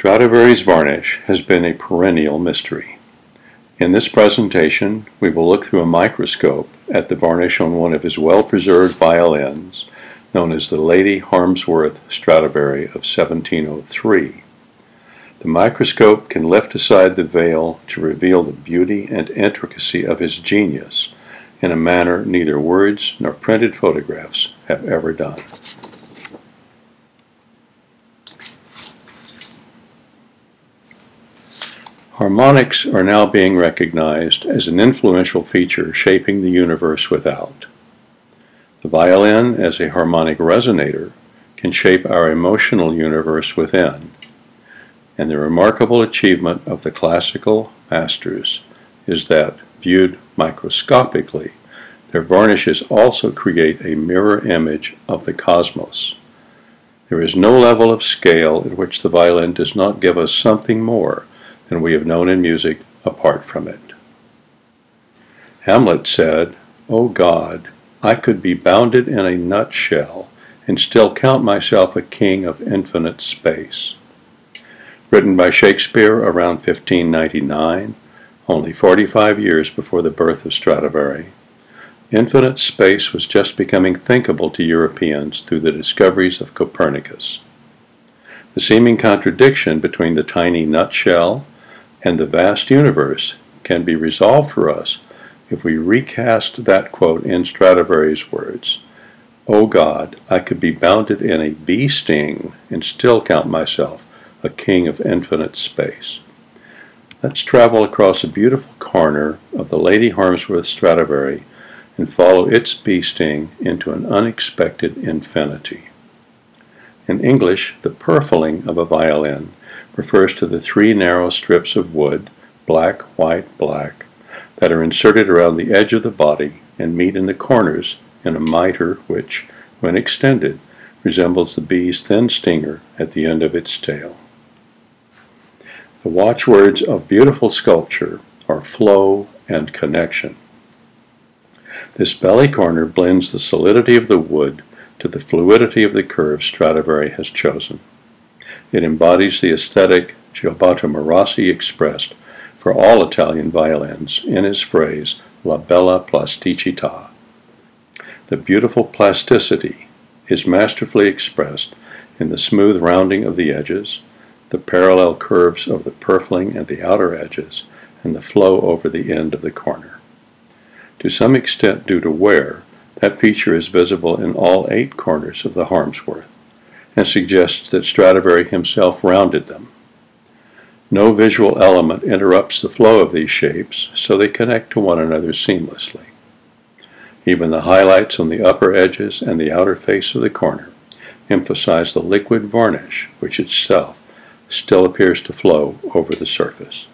Stradivarius varnish has been a perennial mystery. In this presentation, we will look through a microscope at the varnish on one of his well-preserved violins, known as the Lady Harmsworth Stradivari of 1703. The microscope can lift aside the veil to reveal the beauty and intricacy of his genius in a manner neither words nor printed photographs have ever done. Harmonics are now being recognized as an influential feature shaping the universe without. The violin, as a harmonic resonator, can shape our emotional universe within. And the remarkable achievement of the classical masters is that, viewed microscopically, their varnishes also create a mirror image of the cosmos. There is no level of scale at which the violin does not give us something more than we have known in music apart from it. Hamlet said, "O God, I could be bounded in a nutshell and still count myself a king of infinite space." Written by Shakespeare around 1599, only 45 years before the birth of Stradivari, infinite space was just becoming thinkable to Europeans through the discoveries of Copernicus. The seeming contradiction between the tiny nutshell and the vast universe can be resolved for us if we recast that quote in Stradivari's words, "O God, I could be bounded in a bee sting and still count myself a king of infinite space." Let's travel across a beautiful corner of the Lady Harmsworth Stradivari and follow its bee sting into an unexpected infinity. In English, the purfling of a violin refers to the three narrow strips of wood, black, white, black, that are inserted around the edge of the body and meet in the corners in a mitre which, when extended, resembles the bee's thin stinger at the end of its tail. The watchwords of beautiful sculpture are flow and connection. This belly corner blends the solidity of the wood to the fluidity of the curve Stradivari has chosen. It embodies the aesthetic Giobotto Marassi expressed for all Italian violins in his phrase, "La bella plasticità." The beautiful plasticity is masterfully expressed in the smooth rounding of the edges, the parallel curves of the purfling at the outer edges, and the flow over the end of the corner. To some extent due to wear, that feature is visible in all 8 corners of the Harmsworth, and suggests that Stradivari himself rounded them. No visual element interrupts the flow of these shapes, so they connect to one another seamlessly. Even the highlights on the upper edges and the outer face of the corner emphasize the liquid varnish, which itself still appears to flow over the surface.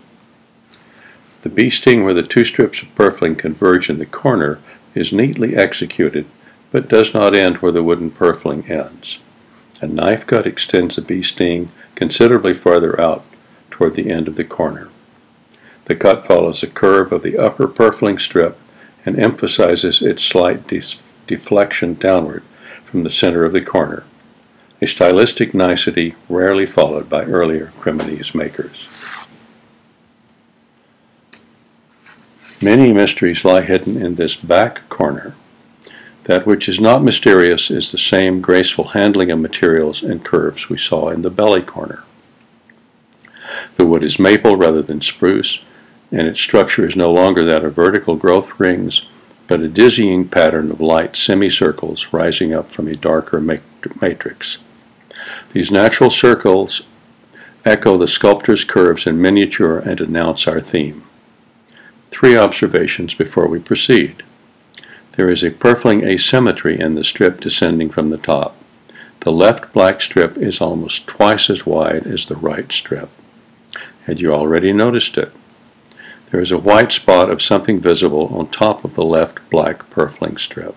The bee sting where the 2 strips of purfling converge in the corner is neatly executed, but does not end where the wooden purfling ends. A knife cut extends the bee sting considerably farther out toward the end of the corner. The cut follows the curve of the upper purfling strip and emphasizes its slight deflection downward from the center of the corner, a stylistic nicety rarely followed by earlier Cremonese makers. Many mysteries lie hidden in this back corner. That which is not mysterious is the same graceful handling of materials and curves we saw in the belly corner. The wood is maple rather than spruce, and its structure is no longer that of vertical growth rings, but a dizzying pattern of light semicircles rising up from a darker matrix. These natural circles echo the sculptor's curves in miniature and announce our theme. 3 observations before we proceed. There is a purfling asymmetry in the strip descending from the top. The left black strip is almost twice as wide as the right strip. Had you already noticed it? There is a white spot of something visible on top of the left black purfling strip.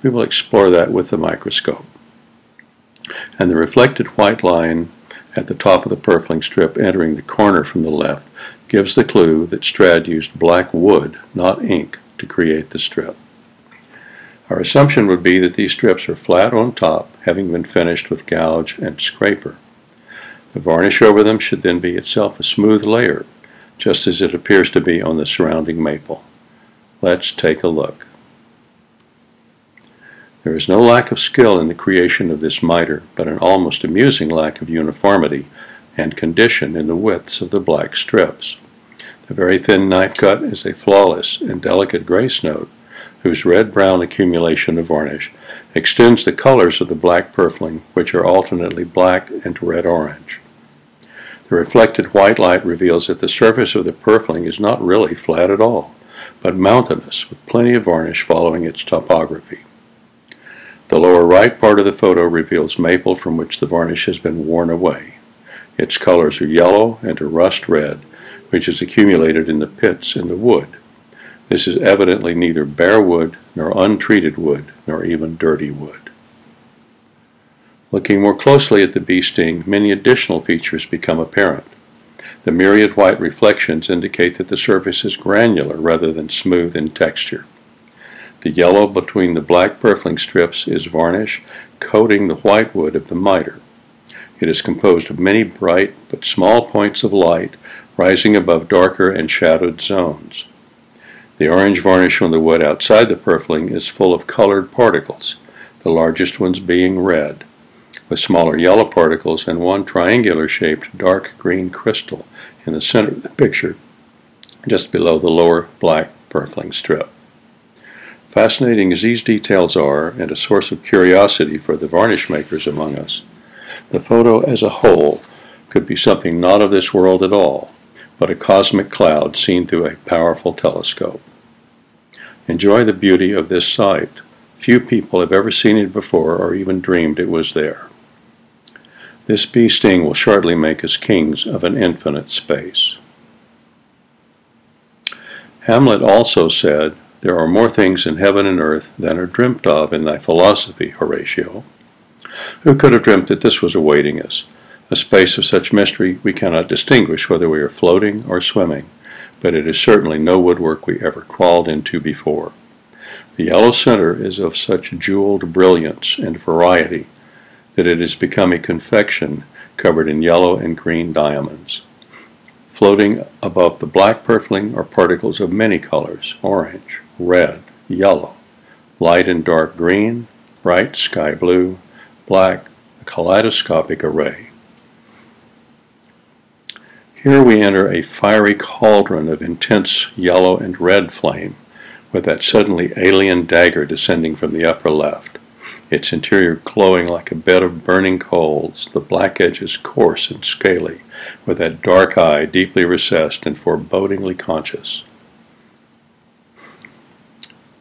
We will explore that with the microscope. And the reflected white line at the top of the purfling strip entering the corner from the left gives the clue that Strad used black wood, not ink, to create the strip. Our assumption would be that these strips are flat on top, having been finished with gouge and scraper. The varnish over them should then be itself a smooth layer, just as it appears to be on the surrounding maple. Let's take a look. There is no lack of skill in the creation of this miter, but an almost amusing lack of uniformity and condition in the widths of the black strips. The very thin knife cut is a flawless and delicate grace note, whose red-brown accumulation of varnish extends the colors of the black purfling, which are alternately black and red-orange. The reflected white light reveals that the surface of the purfling is not really flat at all, but mountainous, with plenty of varnish following its topography. The lower right part of the photo reveals maple from which the varnish has been worn away. Its colors are yellow and a rust red, which is accumulated in the pits in the wood. This is evidently neither bare wood, nor untreated wood, nor even dirty wood. Looking more closely at the bee sting, many additional features become apparent. The myriad white reflections indicate that the surface is granular rather than smooth in texture. The yellow between the black purfling strips is varnish coating the white wood of the miter. It is composed of many bright but small points of light rising above darker and shadowed zones. The orange varnish on the wood outside the purfling is full of colored particles, the largest ones being red, with smaller yellow particles and one triangular-shaped dark green crystal in the center of the picture, just below the lower black purfling strip. Fascinating as these details are, and a source of curiosity for the varnish makers among us, the photo as a whole could be something not of this world at all, but a cosmic cloud seen through a powerful telescope. Enjoy the beauty of this sight. Few people have ever seen it before or even dreamed it was there. This bee sting will shortly make us kings of an infinite space. Hamlet also said, "There are more things in heaven and earth than are dreamt of in thy philosophy, Horatio." Who could have dreamt that this was awaiting us? A space of such mystery we cannot distinguish whether we are floating or swimming, but it is certainly no woodwork we ever crawled into before. The yellow center is of such jeweled brilliance and variety that it has become a confection covered in yellow and green diamonds. Floating above the black purfling are particles of many colors: orange, red, yellow, light and dark green, bright sky blue, black, a kaleidoscopic array. Here we enter a fiery cauldron of intense yellow and red flame, with that suddenly alien dagger descending from the upper left, its interior glowing like a bed of burning coals, the black edges coarse and scaly, with that dark eye deeply recessed and forebodingly conscious.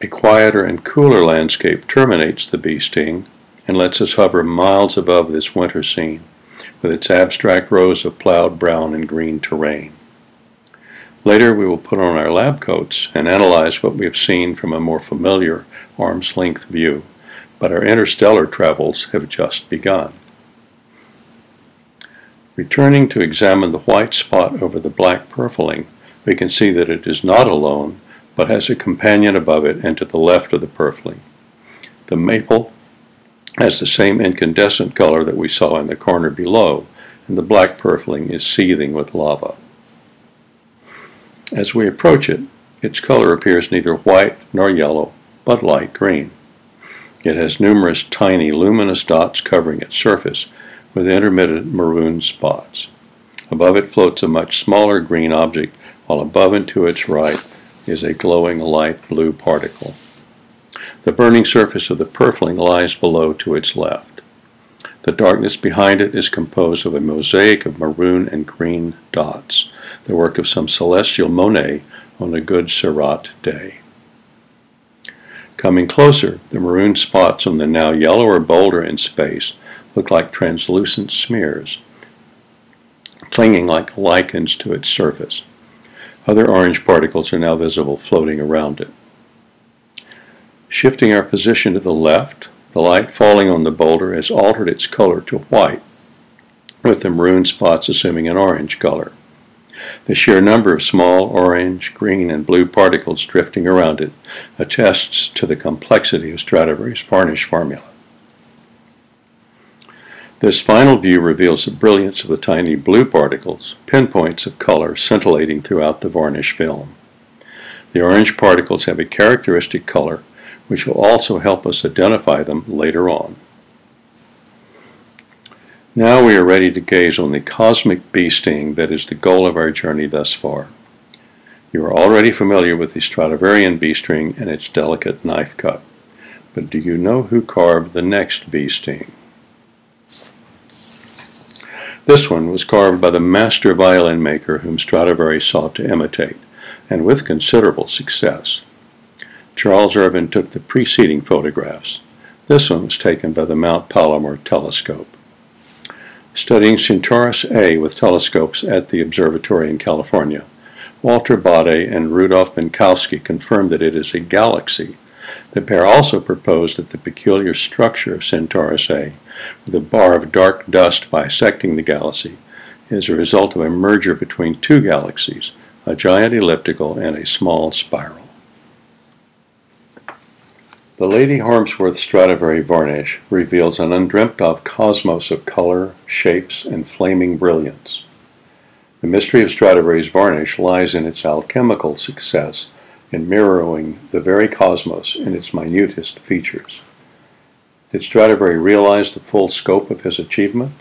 A quieter and cooler landscape terminates the bee sting and lets us hover miles above this winter scene, with its abstract rows of plowed brown and green terrain. Later we will put on our lab coats and analyze what we have seen from a more familiar arm's length view, but our interstellar travels have just begun. Returning to examine the white spot over the black purfling, we can see that it is not alone, but has a companion above it and to the left of the purfling. The maple has the same incandescent color that we saw in the corner below, and the black purfling is seething with lava. As we approach it, its color appears neither white nor yellow, but light green. It has numerous tiny luminous dots covering its surface, with intermittent maroon spots. Above it floats a much smaller green object, while above and to its right is a glowing light blue particle. The burning surface of the purfling lies below to its left. The darkness behind it is composed of a mosaic of maroon and green dots, the work of some celestial Monet on a good Seurat day. Coming closer, the maroon spots on the now yellower boulder in space look like translucent smears, clinging like lichens to its surface. Other orange particles are now visible floating around it. Shifting our position to the left, the light falling on the boulder has altered its color to white, with the maroon spots assuming an orange color. The sheer number of small orange, green, and blue particles drifting around it attests to the complexity of Stradivarius' varnish formula. This final view reveals the brilliance of the tiny blue particles, pinpoints of color scintillating throughout the varnish film. The orange particles have a characteristic color, which will also help us identify them later on. Now we are ready to gaze on the cosmic bee sting that is the goal of our journey thus far. You are already familiar with the Stradivarian bee sting and its delicate knife cut, but do you know who carved the next bee sting? This one was carved by the master violin maker whom Stradivarius sought to imitate, and with considerable success. Charles Ervin took the preceding photographs. This one was taken by the Mount Palomar telescope. Studying Centaurus A with telescopes at the observatory in California, Walter Bade and Rudolf Minkowski confirmed that it is a galaxy. The pair also proposed that the peculiar structure of Centaurus A, with a bar of dark dust bisecting the galaxy, is a result of a merger between two galaxies, a giant elliptical and a small spiral. The Lady Harmsworth Stradivari varnish reveals an undreamt-of cosmos of color, shapes, and flaming brilliance. The mystery of Stradivari's varnish lies in its alchemical success in mirroring the very cosmos in its minutest features. Did Stradivari realize the full scope of his achievement?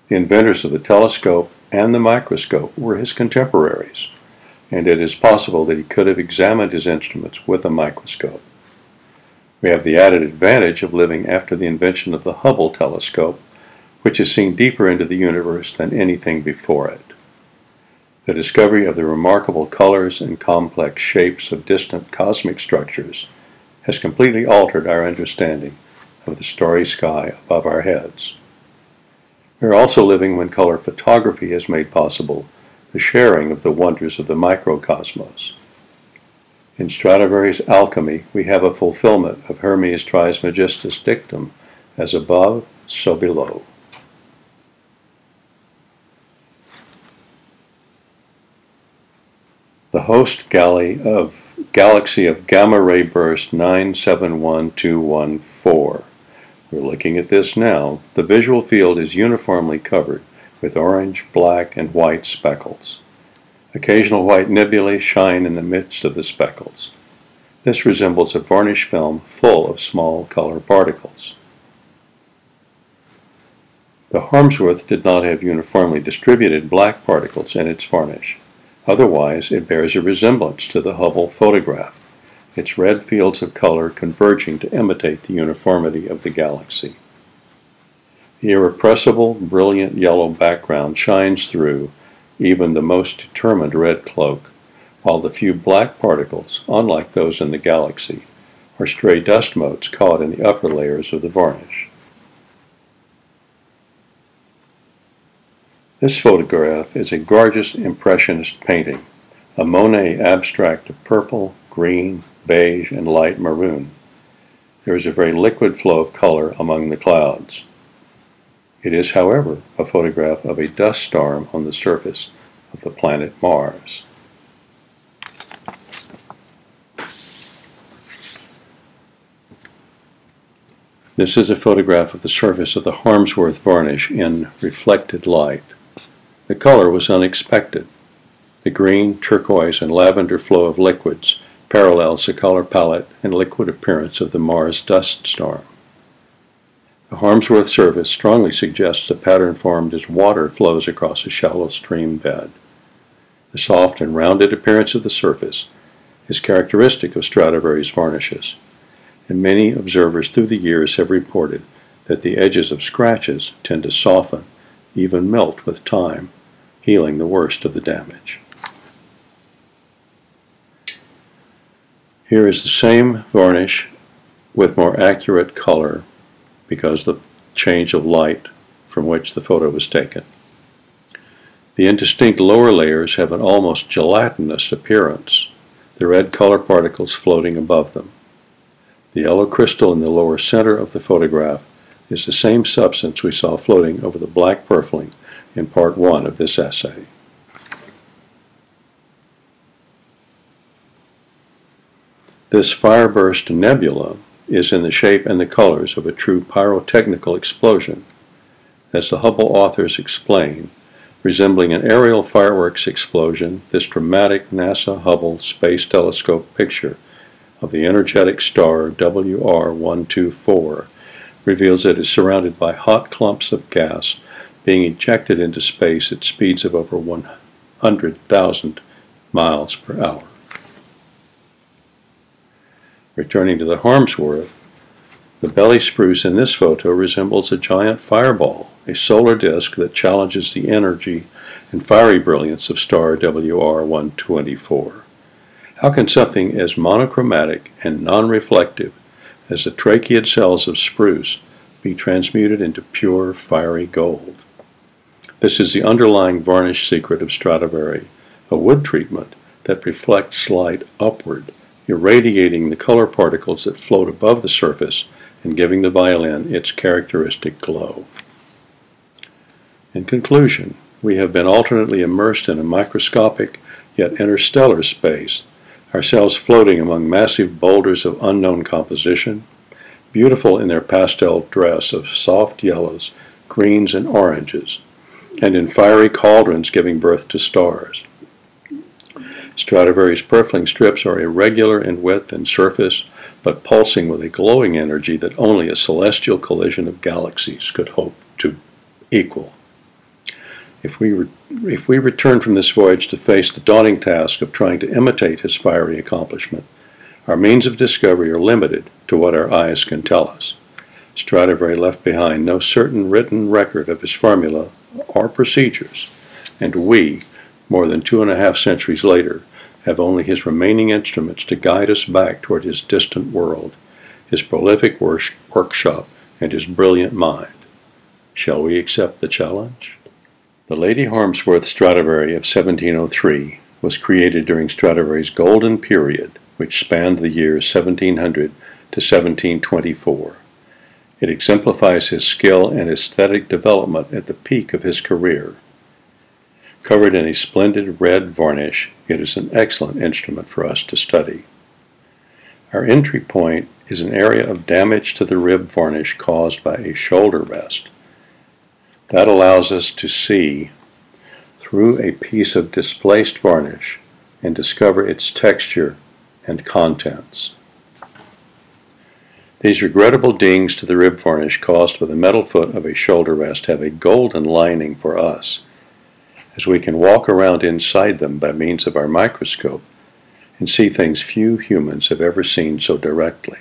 The inventors of the telescope and the microscope were his contemporaries, and it is possible that he could have examined his instruments with a microscope. We have the added advantage of living after the invention of the Hubble telescope, which has seen deeper into the universe than anything before it. The discovery of the remarkable colors and complex shapes of distant cosmic structures has completely altered our understanding of the starry sky above our heads. We are also living when color photography has made possible the sharing of the wonders of the microcosmos. In Stradivari's alchemy, we have a fulfillment of Hermes Trismegistus' dictum, as above, so below. The host galaxy of gamma ray burst 971214. We're looking at this now. The visual field is uniformly covered with orange, black, and white speckles. Occasional white nebulae shine in the midst of the speckles. This resembles a varnish film full of small color particles. The Harmsworth did not have uniformly distributed black particles in its varnish. Otherwise, it bears a resemblance to the Hubble photograph, its red fields of color converging to imitate the uniformity of the galaxy. The irrepressible, brilliant yellow background shines through even the most determined red cloak, while the few black particles, unlike those in the galaxy, are stray dust motes caught in the upper layers of the varnish. This photograph is a gorgeous Impressionist painting, a Monet abstract of purple, green, beige, and light maroon. There is a very liquid flow of color among the clouds. It is, however, a photograph of a dust storm on the surface of the planet Mars. This is a photograph of the surface of the Harmsworth varnish in reflected light. The color was unexpected. The green, turquoise, and lavender flow of liquids parallels the color palette and liquid appearance of the Mars dust storm. The Harmsworth surface strongly suggests a pattern formed as water flows across a shallow stream bed. The soft and rounded appearance of the surface is characteristic of Stradivari's varnishes, and many observers through the years have reported that the edges of scratches tend to soften, even melt with time, healing the worst of the damage. Here is the same varnish with more accurate color because of the change of light from which the photo was taken. The indistinct lower layers have an almost gelatinous appearance, the red color particles floating above them. The yellow crystal in the lower center of the photograph is the same substance we saw floating over the black purfling in part 1 of this essay. This fireburst nebula is in the shape and the colors of a true pyrotechnical explosion. As the Hubble authors explain, resembling an aerial fireworks explosion, this dramatic NASA Hubble Space Telescope picture of the energetic star WR124 reveals it is surrounded by hot clumps of gas being ejected into space at speeds of over 100,000 miles per hour. Returning to the Harmsworth, the belly spruce in this photo resembles a giant fireball, a solar disk that challenges the energy and fiery brilliance of star WR124. How can something as monochromatic and non-reflective as the tracheid cells of spruce be transmuted into pure fiery gold? This is the underlying varnish secret of Stradivari, a wood treatment that reflects light upward, irradiating the color particles that float above the surface and giving the violin its characteristic glow. In conclusion, we have been alternately immersed in a microscopic yet interstellar space, ourselves floating among massive boulders of unknown composition, beautiful in their pastel dress of soft yellows, greens, and oranges, and in fiery cauldrons giving birth to stars. Stradivarius purfling strips are irregular in width and surface, but pulsing with a glowing energy that only a celestial collision of galaxies could hope to equal. If we return from this voyage to face the daunting task of trying to imitate his fiery accomplishment, our means of discovery are limited to what our eyes can tell us. Stradivari left behind no certain written record of his formula or procedures, and we, more than 2.5 centuries later, have only his remaining instruments to guide us back toward his distant world, his prolific workshop, and his brilliant mind. Shall we accept the challenge? The Lady Harmsworth Stradivari of 1703 was created during Stradivari's golden period, which spanned the years 1700 to 1724. It exemplifies his skill and aesthetic development at the peak of his career. Covered in a splendid red varnish, it is an excellent instrument for us to study. Our entry point is an area of damage to the rib varnish caused by a shoulder rest. That allows us to see through a piece of displaced varnish and discover its texture and contents. These regrettable dings to the rib varnish caused by the metal foot of a shoulder rest have a golden lining for us, as we can walk around inside them by means of our microscope and see things few humans have ever seen so directly.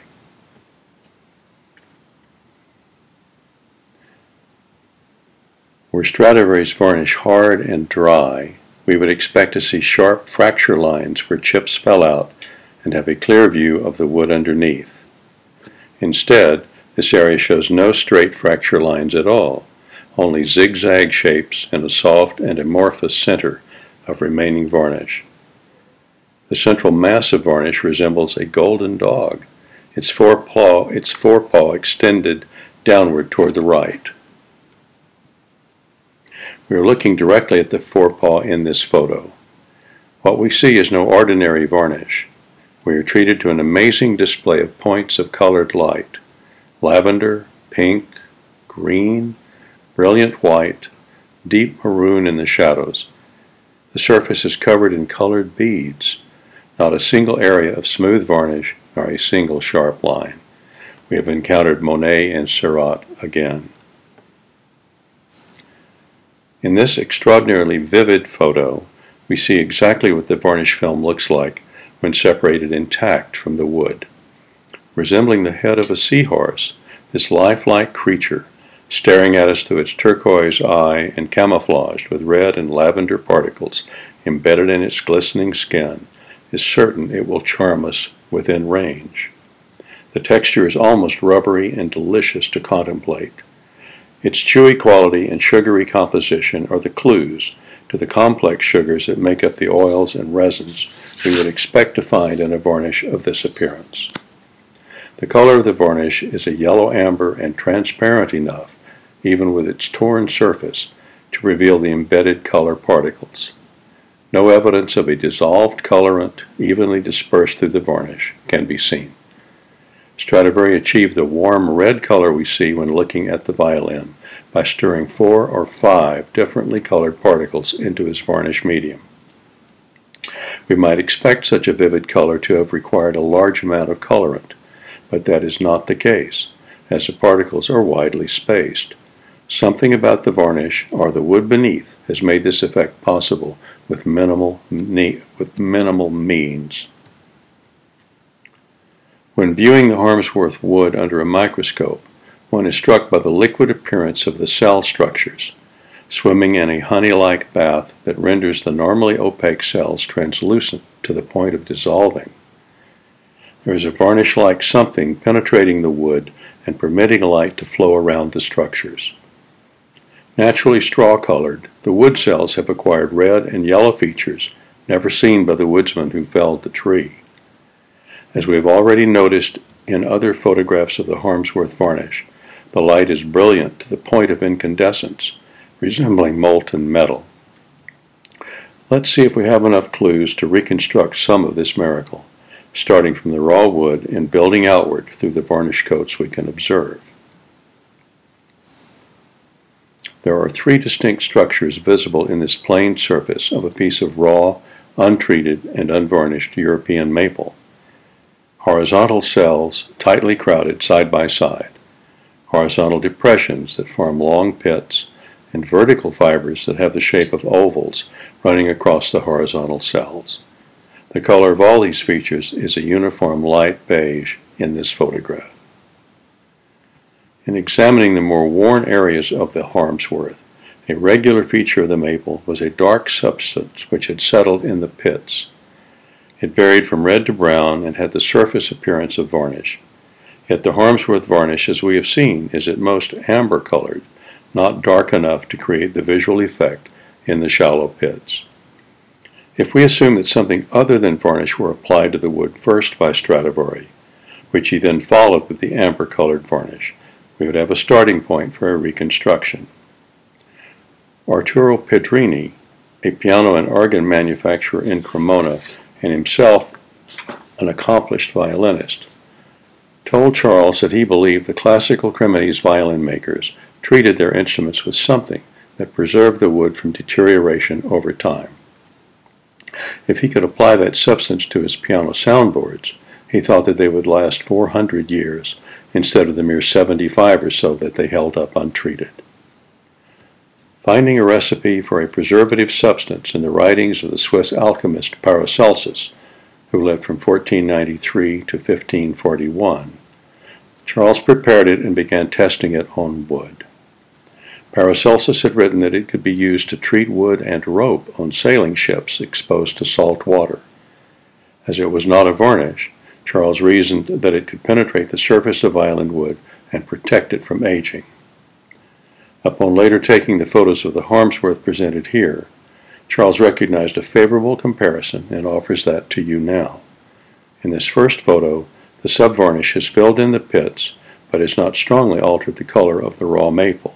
Were Stradivari's varnish hard and dry, we would expect to see sharp fracture lines where chips fell out and have a clear view of the wood underneath. Instead, this area shows no straight fracture lines at all, only zigzag shapes and a soft and amorphous center of remaining varnish. The central mass of varnish resembles a golden dog, its forepaw extended downward toward the right. We are looking directly at the forepaw in this photo. What we see is no ordinary varnish. We are treated to an amazing display of points of colored light: lavender, pink, green, brilliant white, deep maroon in the shadows. The surface is covered in colored beads, not a single area of smooth varnish nor a single sharp line. We have encountered Monet and Seurat again. In this extraordinarily vivid photo, we see exactly what the varnish film looks like when separated intact from the wood. Resembling the head of a seahorse, this lifelike creature, staring at us through its turquoise eye and camouflaged with red and lavender particles embedded in its glistening skin, is certain it will charm us within range. The texture is almost rubbery and delicious to contemplate. Its chewy quality and sugary composition are the clues to the complex sugars that make up the oils and resins we would expect to find in a varnish of this appearance. The color of the varnish is a yellow amber and transparent enough, even with its torn surface, to reveal the embedded color particles. No evidence of a dissolved colorant evenly dispersed through the varnish can be seen. Stradivari achieved the warm red color we see when looking at the violin by stirring 4 or 5 differently colored particles into his varnish medium. We might expect such a vivid color to have required a large amount of colorant, but that is not the case, as the particles are widely spaced. Something about the varnish, or the wood beneath, has made this effect possible with minimal means. When viewing the Harmsworth wood under a microscope, one is struck by the liquid appearance of the cell structures, swimming in a honey-like bath that renders the normally opaque cells translucent to the point of dissolving. There is a varnish-like something penetrating the wood and permitting light to flow around the structures. Naturally straw-colored, the wood cells have acquired red and yellow features never seen by the woodsman who felled the tree. As we have already noticed in other photographs of the Harmsworth varnish, the light is brilliant to the point of incandescence, resembling molten metal. Let's see if we have enough clues to reconstruct some of this miracle, starting from the raw wood and building outward through the varnish coats we can observe. There are 3 distinct structures visible in this plain surface of a piece of raw, untreated, and unvarnished European maple. Horizontal cells tightly crowded side by side, horizontal depressions that form long pits, and vertical fibers that have the shape of ovals running across the horizontal cells. The color of all these features is a uniform light beige in this photograph. In examining the more worn areas of the Harmsworth, a regular feature of the maple was a dark substance which had settled in the pits. It varied from red to brown and had the surface appearance of varnish. Yet the Harmsworth varnish, as we have seen, is at most amber-colored, not dark enough to create the visual effect in the shallow pits. If we assume that something other than varnish were applied to the wood first by Stradivari, which he then followed with the amber-colored varnish, we would have a starting point for a reconstruction. Arturo Pedrini, a piano and organ manufacturer in Cremona and himself an accomplished violinist, told Charles that he believed the classical Cremonese violin makers treated their instruments with something that preserved the wood from deterioration over time. If he could apply that substance to his piano soundboards, he thought that they would last 400 years instead of the mere 75 or so that they held up untreated. Finding a recipe for a preservative substance in the writings of the Swiss alchemist Paracelsus, who lived from 1493 to 1541, Charles prepared it and began testing it on wood. Paracelsus had written that it could be used to treat wood and rope on sailing ships exposed to salt water. As it was not a varnish, Charles reasoned that it could penetrate the surface of island wood and protect it from aging. Upon later taking the photos of the Harmsworth presented here, Charles recognized a favorable comparison and offers that to you now. In this first photo, the subvarnish has filled in the pits, but has not strongly altered the color of the raw maple.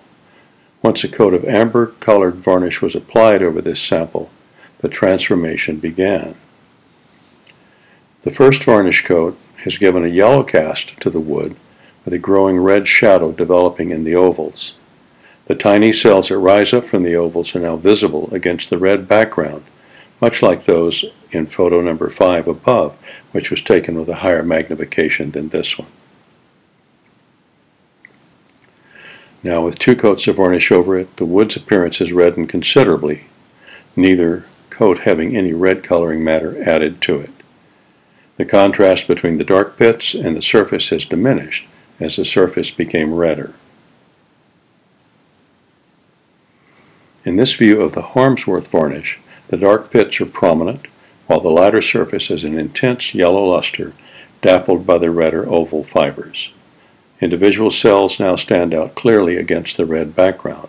Once a coat of amber-colored varnish was applied over this sample, the transformation began. The first varnish coat has given a yellow cast to the wood, with a growing red shadow developing in the ovals. The tiny cells that rise up from the ovals are now visible against the red background, much like those in photo number 5 above, which was taken with a higher magnification than this one. Now, with 2 coats of varnish over it, the wood's appearance has reddened considerably, neither coat having any red coloring matter added to it. The contrast between the dark pits and the surface has diminished as the surface became redder. In this view of the Harmsworth varnish, the dark pits are prominent, while the lighter surface has an intense yellow luster, dappled by the redder oval fibers. Individual cells now stand out clearly against the red background.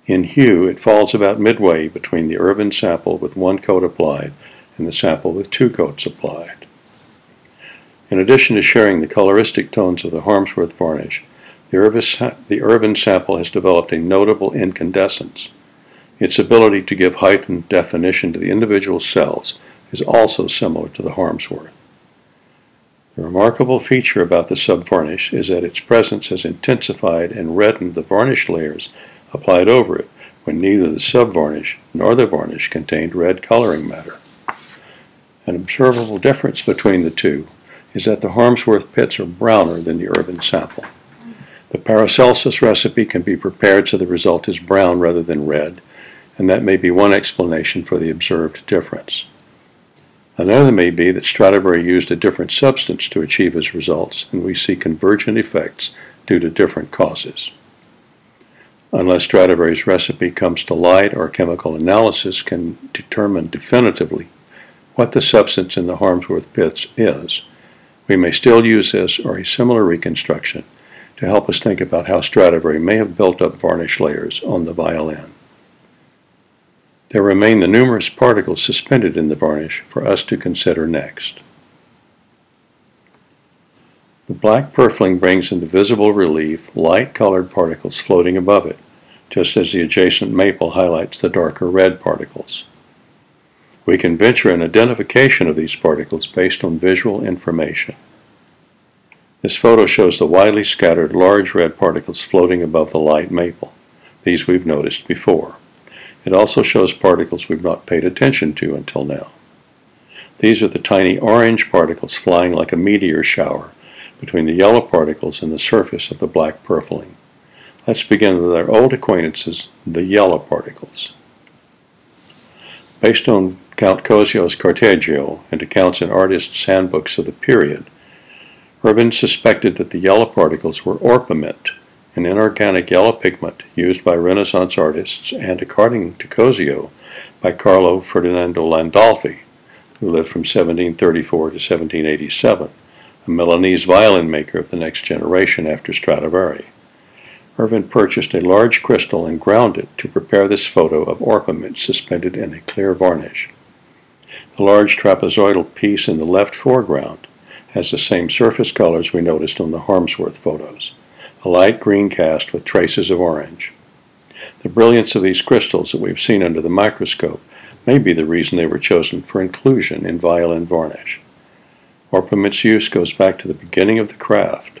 In hue, it falls about midway between the Ervin sample with 1 coat applied and the sample with 2 coats applied. In addition to sharing the coloristic tones of the Harmsworth varnish, the Ervin sample has developed a notable incandescence. Its ability to give heightened definition to the individual cells is also similar to the Harmsworth. The remarkable feature about the subvarnish is that its presence has intensified and reddened the varnish layers applied over it when neither the subvarnish nor the varnish contained red coloring matter. An observable difference between the two is that the Harmsworth pits are browner than the Ervin sample. The Paracelsus recipe can be prepared so the result is brown rather than red, and that may be one explanation for the observed difference. Another may be that Stradivari used a different substance to achieve his results, and we see convergent effects due to different causes. Unless Stradivari's recipe comes to light or chemical analysis can determine definitively what the substance in the Harmsworth pits is, we may still use this or a similar reconstruction to help us think about how Stradivari may have built up varnish layers on the violin. There remain the numerous particles suspended in the varnish for us to consider next. The black purfling brings into visible relief light-colored particles floating above it, just as the adjacent maple highlights the darker red particles. We can venture an identification of these particles based on visual information. This photo shows the widely scattered large red particles floating above the light maple. These we've noticed before. It also shows particles we've not paid attention to until now. These are the tiny orange particles flying like a meteor shower between the yellow particles and the surface of the black purfling. Let's begin with our old acquaintances, the yellow particles. Based on Count Cosio's Carteggio and accounts in artists' handbooks of the period, Ervin suspected that the yellow particles were orpiment, an inorganic yellow pigment used by Renaissance artists and, according to Cosio, by Carlo Ferdinando Landolfi, who lived from 1734 to 1787, a Milanese violin maker of the next generation after Stradivari. Ervin purchased a large crystal and ground it to prepare this photo of orpiment suspended in a clear varnish. The large trapezoidal piece in the left foreground has the same surface colors we noticed on the Harmsworth photos, a light green cast with traces of orange. The brilliance of these crystals that we've seen under the microscope may be the reason they were chosen for inclusion in violin varnish. Orpiment's use goes back to the beginning of the craft.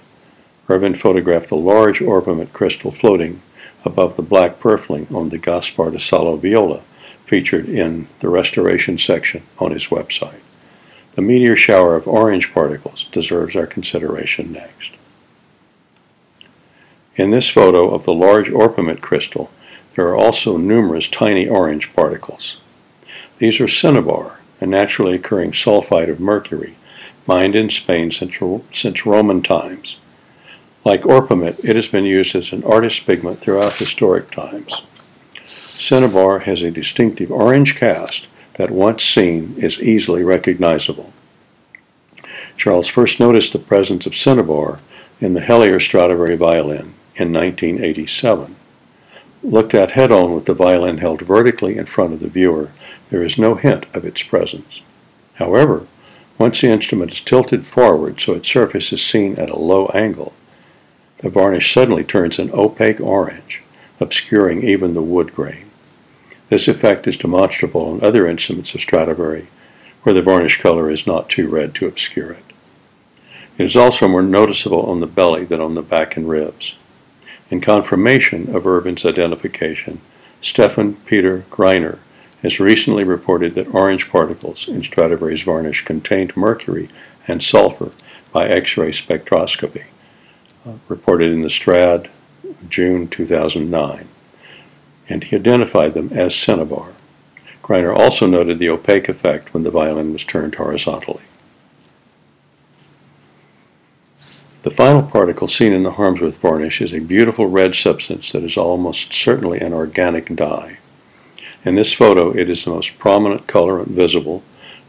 Ervin photographed a large orpiment crystal floating above the black purfling on the Gaspar da Salo viola featured in the restoration section on his website. The meteor shower of orange particles deserves our consideration next. In this photo of the large orpiment crystal, there are also numerous tiny orange particles. These are cinnabar, a naturally occurring sulfide of mercury, mined in Spain since Roman times. Like orpiment, it has been used as an artist's pigment throughout historic times. Cinnabar has a distinctive orange cast that, once seen, is easily recognizable. Charles first noticed the presence of cinnabar in the Hellier Stradivari violin in 1987. Looked at head-on with the violin held vertically in front of the viewer, there is no hint of its presence. However, once the instrument is tilted forward so its surface is seen at a low angle, the varnish suddenly turns an opaque orange, obscuring even the wood grain. This effect is demonstrable on other instruments of Stradivari, where the varnish color is not too red to obscure it. It is also more noticeable on the belly than on the back and ribs. In confirmation of Ervin's identification, Stefan Peter Greiner has recently reported that orange particles in Stradivari's varnish contained mercury and sulfur by X-ray spectroscopy, reported in the Strad, June 2009, and he identified them as cinnabar. Greiner also noted the opaque effect when the violin was turned horizontally. The final particle seen in the Harmsworth varnish is a beautiful red substance that is almost certainly an organic dye. In this photo, it is the most prominent colorant visible,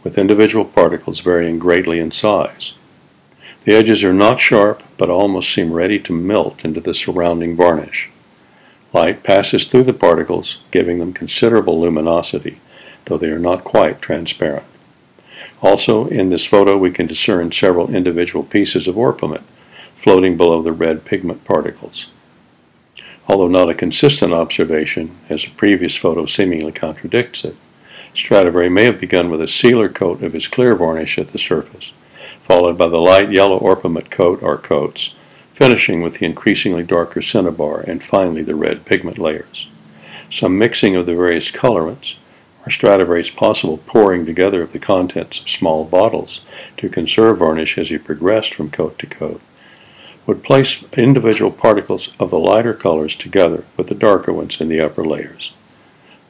with individual particles varying greatly in size. The edges are not sharp, but almost seem ready to melt into the surrounding varnish. Light passes through the particles, giving them considerable luminosity, though they are not quite transparent. Also, in this photo, we can discern several individual pieces of orpiment floating below the red pigment particles. Although not a consistent observation, as a previous photo seemingly contradicts it, Stradivari may have begun with a sealer coat of his clear varnish at the surface, followed by the light yellow orpiment coat or coats, finishing with the increasingly darker cinnabar, and finally the red pigment layers. Some mixing of the various colorants, or Stradivarius' possible pouring together of the contents of small bottles to conserve varnish as he progressed from coat to coat, would place individual particles of the lighter colors together with the darker ones in the upper layers.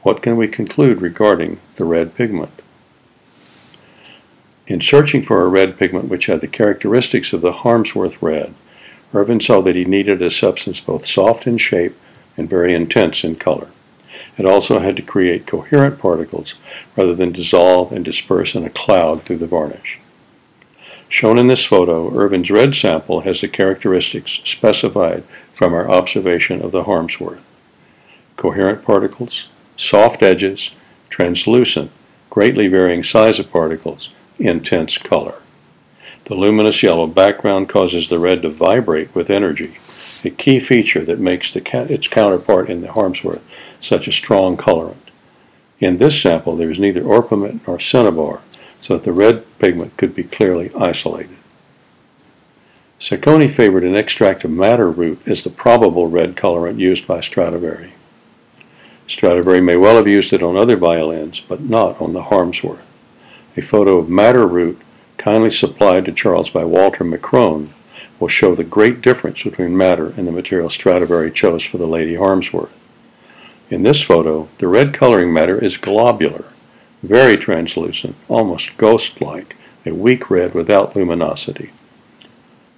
What can we conclude regarding the red pigment? In searching for a red pigment which had the characteristics of the Harmsworth red, Ervin saw that he needed a substance both soft in shape and very intense in color. It also had to create coherent particles rather than dissolve and disperse in a cloud through the varnish. Shown in this photo, Ervin's red sample has the characteristics specified from our observation of the Harmsworth. Coherent particles, soft edges, translucent, greatly varying size of particles, intense color. The luminous yellow background causes the red to vibrate with energy, a key feature that makes its counterpart in the Harmsworth such a strong colorant. In this sample, there is neither orpiment nor cinnabar, so that the red pigment could be clearly isolated. Sacconi favored an extract of madder root as the probable red colorant used by Stradivari. Stradivari may well have used it on other violins, but not on the Harmsworth. A photo of madder root, kindly supplied to Charles by Walter McCrone, will show the great difference between madder and the material Stradivari chose for the Lady Harmsworth. In this photo, the red coloring matter is globular, very translucent, almost ghost-like, a weak red without luminosity.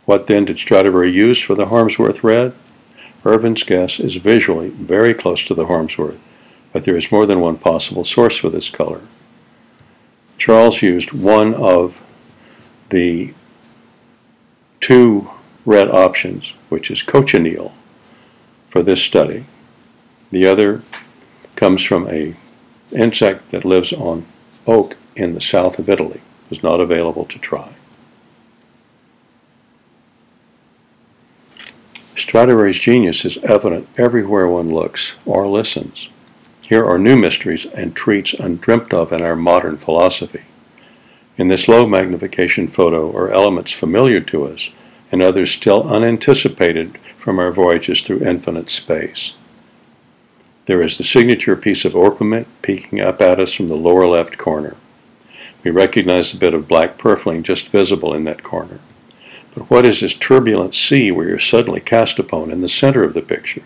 What then did Stradivari use for the Harmsworth red? Ervin's guess is visually very close to the Harmsworth, but there is more than one possible source for this color. Charles used one of the two red options, which is cochineal, for this study. The other comes from an insect that lives on oak in the south of Italy. It was not available to try. Stradivari's genius is evident everywhere one looks or listens. Here are new mysteries and treats undreamt of in our modern philosophy. In this low magnification photo are elements familiar to us and others still unanticipated from our voyages through infinite space. There is the signature piece of orpiment peeking up at us from the lower left corner. We recognize the bit of black purfling just visible in that corner. But what is this turbulent sea we are suddenly cast upon in the center of the picture?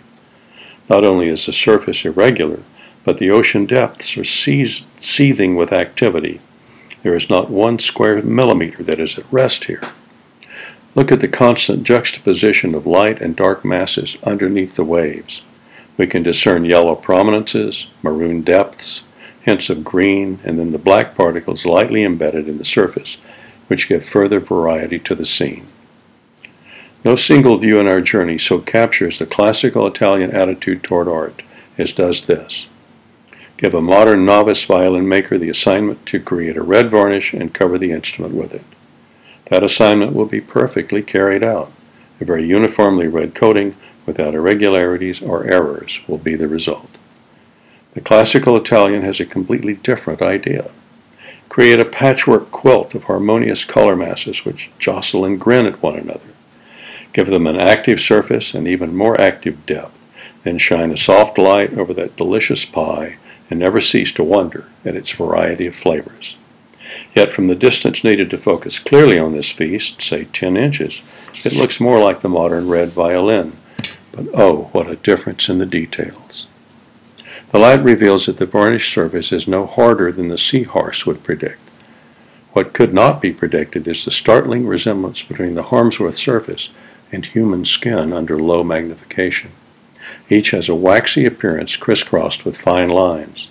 Not only is the surface irregular, but the ocean depths are seething with activity. There is not 1 square millimeter that is at rest here. Look at the constant juxtaposition of light and dark masses underneath the waves. We can discern yellow prominences, maroon depths, hints of green, and then the black particles lightly embedded in the surface, which give further variety to the scene. No single view in our journey so captures the classical Italian attitude toward art as does this. Give a modern novice violin maker the assignment to create a red varnish and cover the instrument with it. That assignment will be perfectly carried out. A very uniformly red coating without irregularities or errors will be the result. The classical Italian has a completely different idea. Create a patchwork quilt of harmonious color masses which jostle and grin at one another. Give them an active surface and even more active depth, then shine a soft light over that delicious pie and never cease to wonder at its variety of flavors. Yet from the distance needed to focus clearly on this feast, say 10 inches, it looks more like the modern red violin. But oh, what a difference in the details. The light reveals that the varnished surface is no harder than the seahorse would predict. What could not be predicted is the startling resemblance between the Harmsworth surface and human skin under low magnification. Each has a waxy appearance crisscrossed with fine lines.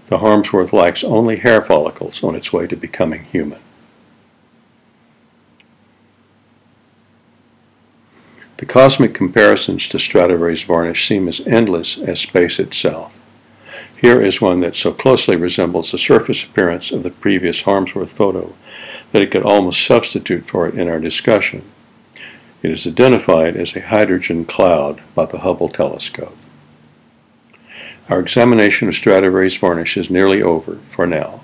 The Harmsworth lacks only hair follicles on its way to becoming human. The cosmic comparisons to Stradivari's varnish seem as endless as space itself. Here is one that so closely resembles the surface appearance of the previous Harmsworth photo that it could almost substitute for it in our discussion. It is identified as a hydrogen cloud by the Hubble telescope. Our examination of Stradivari's varnish is nearly over for now.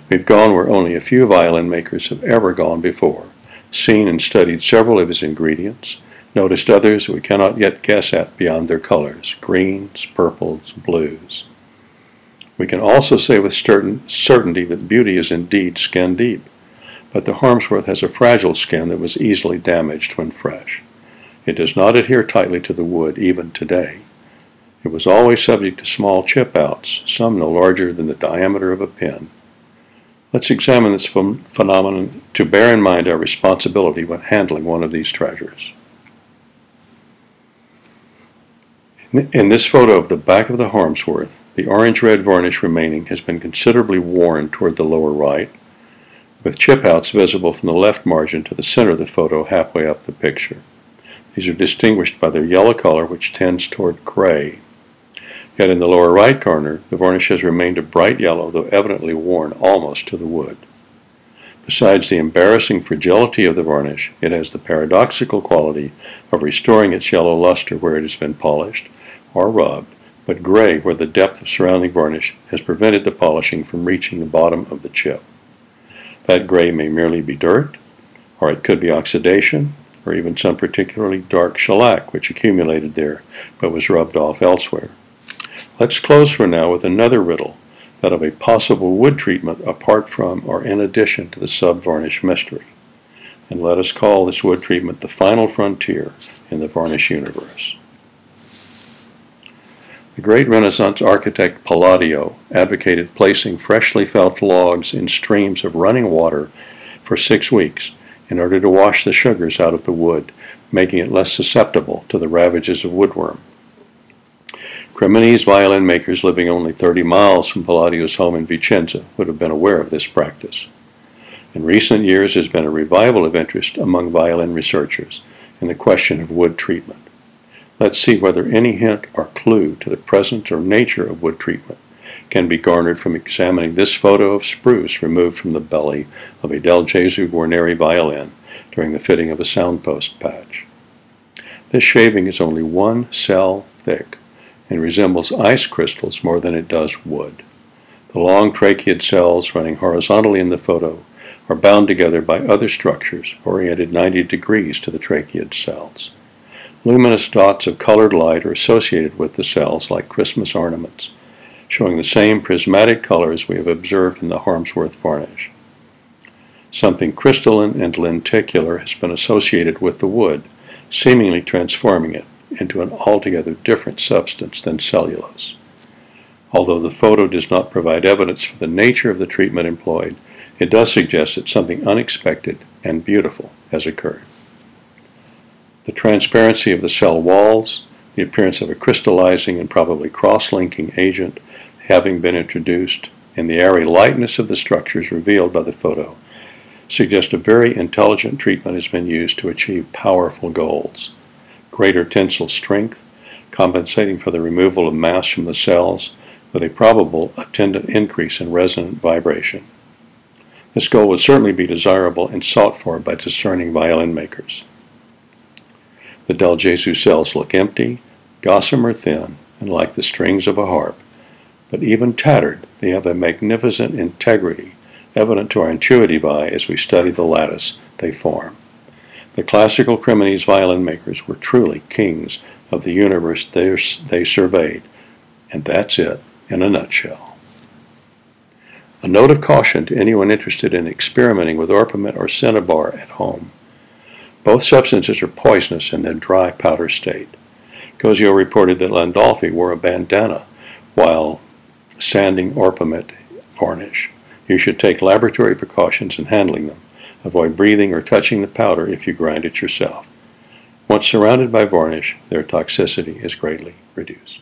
We've gone where only a few violin makers have ever gone before, seen and studied several of his ingredients, noticed others we cannot yet guess at beyond their colors, greens, purples, blues. We can also say with certainty that beauty is indeed skin deep, but the Harmsworth has a fragile skin that was easily damaged when fresh. It does not adhere tightly to the wood even today. It was always subject to small chip outs, some no larger than the diameter of a pin. Let's examine this phenomenon to bear in mind our responsibility when handling one of these treasures. In this photo of the back of the Harmsworth, the orange-red varnish remaining has been considerably worn toward the lower right, with chip outs visible from the left margin to the center of the photo halfway up the picture. These are distinguished by their yellow color, which tends toward gray. Yet in the lower right corner, the varnish has remained a bright yellow, though evidently worn almost to the wood. Besides the embarrassing fragility of the varnish, it has the paradoxical quality of restoring its yellow luster where it has been polished or rubbed, but gray where the depth of surrounding varnish has prevented the polishing from reaching the bottom of the chip. That gray may merely be dirt, or it could be oxidation, or even some particularly dark shellac which accumulated there but was rubbed off elsewhere. Let's close for now with another riddle, that of a possible wood treatment apart from or in addition to the sub-varnish mystery. And let us call this wood treatment the final frontier in the varnish universe. The great Renaissance architect Palladio advocated placing freshly felled logs in streams of running water for 6 weeks in order to wash the sugars out of the wood, making it less susceptible to the ravages of woodworm. Cremonese violin makers living only 30 miles from Palladio's home in Vicenza would have been aware of this practice. In recent years, there has been a revival of interest among violin researchers in the question of wood treatment. Let's see whether any hint or clue to the presence or nature of wood treatment can be garnered from examining this photo of spruce removed from the belly of a Del Gesù Guarneri violin during the fitting of a soundpost patch. This shaving is only 1 cell thick and resembles ice crystals more than it does wood. The long tracheid cells running horizontally in the photo are bound together by other structures oriented 90 degrees to the tracheid cells. Luminous dots of colored light are associated with the cells like Christmas ornaments, showing the same prismatic colors we have observed in the Harmsworth varnish. Something crystalline and lenticular has been associated with the wood, seemingly transforming it into an altogether different substance than cellulose. Although the photo does not provide evidence for the nature of the treatment employed, it does suggest that something unexpected and beautiful has occurred. The transparency of the cell walls, the appearance of a crystallizing and probably cross-linking agent having been introduced, and the airy lightness of the structures revealed by the photo suggest a very intelligent treatment has been used to achieve powerful goals. Greater tensile strength, compensating for the removal of mass from the cells, with a probable attendant increase in resonant vibration. This goal would certainly be desirable and sought for by discerning violin makers. The Del Gesù cells look empty, gossamer thin, and like the strings of a harp, but even tattered, they have a magnificent integrity, evident to our intuitive eye as we study the lattice they form. The classical Cremonese violin makers were truly kings of the universe they surveyed, and that's it in a nutshell. A note of caution to anyone interested in experimenting with orpiment or cinnabar at home. Both substances are poisonous in their dry powder state. Cosio reported that Landolfi wore a bandana while sanding orpiment varnish. You should take laboratory precautions in handling them. Avoid breathing or touching the powder if you grind it yourself. Once surrounded by varnish, their toxicity is greatly reduced.